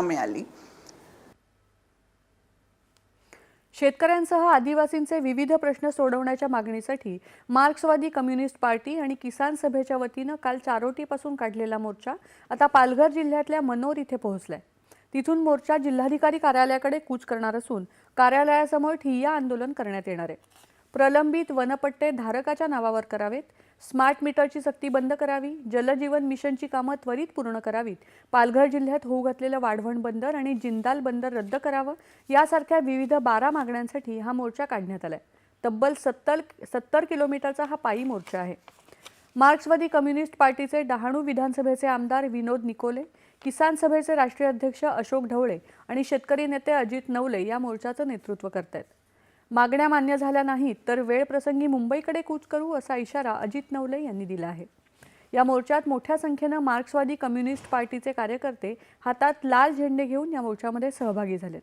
मिळाली। शेतकऱ्यांसह आदिवासींचे विविध प्रश्न सोडवण्याच्या मागणीसाठी मार्क्सवादी कम्युनिस्ट पार्टी आणि किसान सभेच्या वतीनं काल चारोटीपासून काढलेला मोर्चा आता पालघर जिल्ह्यातल्या मनोर इथे पोहोचलाय। तिथून मोर्चा जिल्हाधिकारी कार्यालयाकडे कूच करणार असून कार्यालयासमोर ठिय्या आंदोलन करण्यात येणार आहे। प्रलंबित वनपट्टे धारकाच्या नावावर करावेत, स्मार्ट मीटरची सक्ती बंद करावी, जलजीवन मिशनची कामं त्वरित पूर्ण करावीत, पालघर जिल्ह्यात होऊ घातलेलं वाढवण बंदर आणि जिंदाल बंदर रद्द करावं यासारख्या विविध 12 मागण्यांसाठी हा मोर्चा काढण्यात आलाय। तब्बल 70 किलोमीटरचा हा पायी मोर्चा आहे। मार्क्सवादी कम्युनिस्ट पार्टीचे डहाणू विधानसभेचे आमदार विनोद निकोले, किसान सभेचे राष्ट्रीय अध्यक्ष अशोक ढवळे आणि शेतकरी नेते अजित नवले या मोर्चाचं नेतृत्व करतायत। मागण्या मान्य झाल्या नाहीत तर वेळ प्रसंगी मुंबईकडे कूच करू असा इशारा अजित नवले यांनी दिला आहे। या मोर्चात मोठ्या संख्येनं मार्क्सवादी कम्युनिस्ट पार्टीचे कार्यकर्ते हातात लाल झेंडे घेऊन या मोर्चामध्ये सहभागी झालेत।